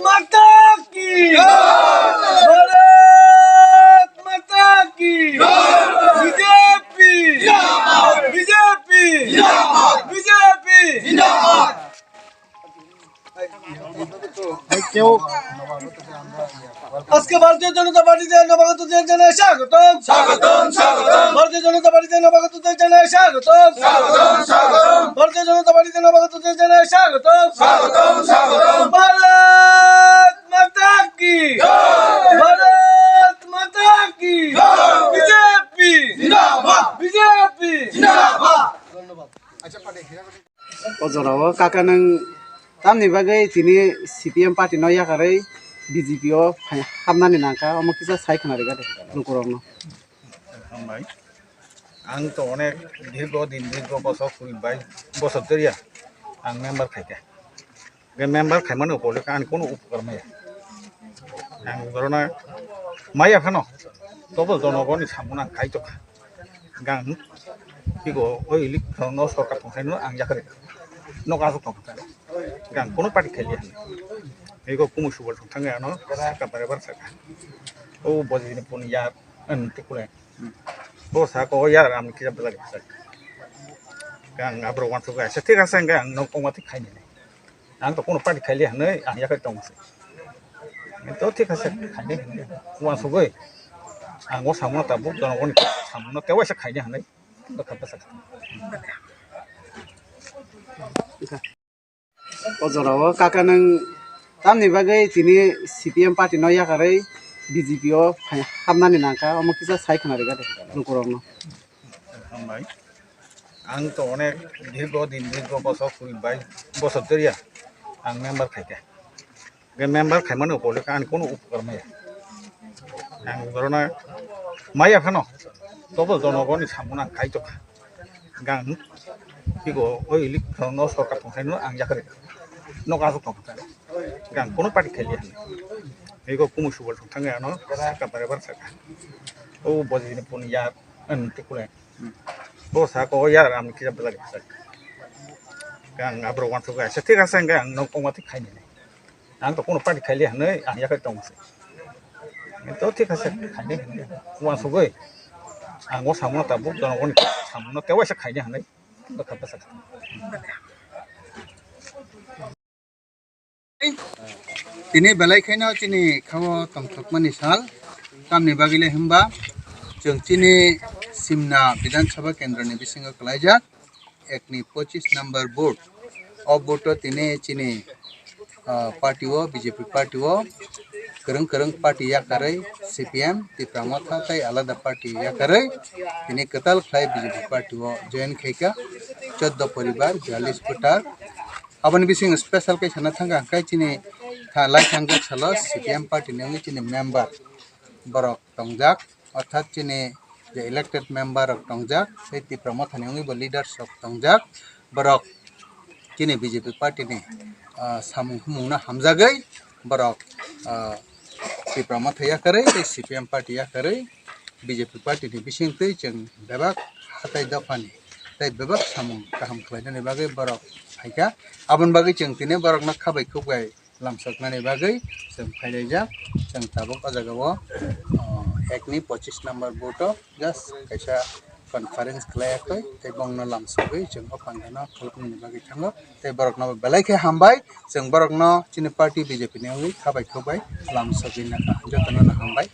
माता की भारत माता की बीजेपी बीजेपी बीजेपी আজকে ভারতীয় জনতা পার্টিতে নবাগতদের জানাই স্বাগতম স্বাগতম স্বাগতম ভারতীয় জনতা পার্টিতে নবাগতদের জানাই স্বাগতম স্বাগতম স্বাগতম ভারতীয় জনতা পার্টিতে নবাগতদের জানাই স্বাগতম স্বাগতম স্বাগতম ভারত মাতা কি ভারত মাতা কি বিজেপি জিন্দাবাদ বিজেপি জিন্দাবাদ ধন্যবাদ আচ্ছা পারে অজরাও কাকা নং তামনি বাগै তিনি সিপিএম পার্টি নয়া কাरै বিজেপি ও হামনাनि नांखा अमुक किसा सायखनारि गादे नखरावनो हामबाय आंथ' अनेक दीर्घ बছর खुंबाय बছर तरिया आं मेम्बार खायखा बे मेम्बार खायमान उपलक्षे आं कोनो उपकार माया आं धरना माया खानो तब जनगणनि सामना खायतखा गां बिगो ओइ लिखनो सरकार पंखायनो आं जाखरे नगाजो पंखा गां कोनो पार्टी खायलिया बेखौ कुमुसुबल थांगायानो सरकार बारेबार साका ओ बजिनि पुनि यार अनतिकुले बोसा को यार आम किजा बलाग सा गां आब्रो वान सुगा से ठीक आसे गां न कोमाति खायनि आं तो कोनो पार्टी खायलिया नै आं याखै दंसै तो ठीक आसे खायनि वान सुगै आं ओ सामना ताबु जनगणनि सामना तेवासे खायनि हानै बखाबा साका अजराव काका नं तामनि बागै তিনি সিপিএম पार्टी नया कारै বিজেপি ও हामनानि नांखा अमुक किसा सायखनारि गादे नखरावनो हामबाय आंथ' अनेक दीर्घ बছর खुंबाय बছर तरिया आं मेम्बार खायखा बे मेम्बार खायमान उपलक्षे आं कोनो उपकार माया आं धरना माया खानो तब जनगणनि सामना खायतखा गां बिगो ओइ लिखनो सरकार पंखायनो आं जाखरे नगाजो पंखा गां कोनो पार्टी खायलिया बेखौ कुमुसुबल थांगायानो सरकार बारेबार साका ओ बजिनि पुनि यार अनतिकुले बोसा को यार आम किजा बलाग सा गां आब्रो वान सुगा से ठीक आसे गां न कोमाति खायनि आं तो कोनो पार्टी खायलिया नै आं याखै दंसै तो ठीक आसे खायनि वान सुगै आं ओ सामना ताबु जनगणनि सामना तेवासे खायनि हानै बखाबा साका दिनै बेलायखायनो दिनै खावो तमथकमानि साल कामनि बागिले होमबा जों दिनै सिमना विधानसभा केन्द्रनि बिसिङाव खालायजाक एकनि 25 नम्बर भोट अ भोट दिनै दिनै पार्टीओ बीजेपी पार्टीओ करं पार्टी याकारै सीपीएम तिप्रामथा तै आलादा पार्टी याकारै दिनै कताल खाय बीजेपी पार्टीओ जॉइन खायका 14 परिवार 42 फुटार अबनि बिसिङ स्पेशल के छना थांगा काय दिनै लाइक थांगा छलो सीपीएम पार्टी नेंगि दिनै मेम्बर बरक तंगजाक अर्थात दिनै जे इलेक्टेड मेम्बर अफ तंगजाक से तिप्रामथा नेंगि ब लीडर्स अफ तंगजाक बरक दिनै बीजेपी पार्टी ने सामुं हुमुंना हामजागै बरक तिप्रामथा याकारै सीपीएम पार्टी याकारै बीजेपी पार्टी नि बिसिङतै जों बेबाक हाथाय दफानि तै बेबाक सामुं गाहाम खालायनानै बागै बरक फायका आबन बागै जों दिनै बरकना खाबाय खोबाय लामसकनानै बागै जों फायनायजा जों ताबक अजागाव एकनि 25 नम्बर भोटो जस्ट कैसा कन्फरेन्स खालायाखै तै बंगना लामसगै जों अपानदाना खालामनानै बागै थाङो तै बरकना बेलायखे हामबाय जों बरकना चिनि पार्टी बीजेपी नेवै खाबाय खोबाय लामसगैना जतनना हामबाय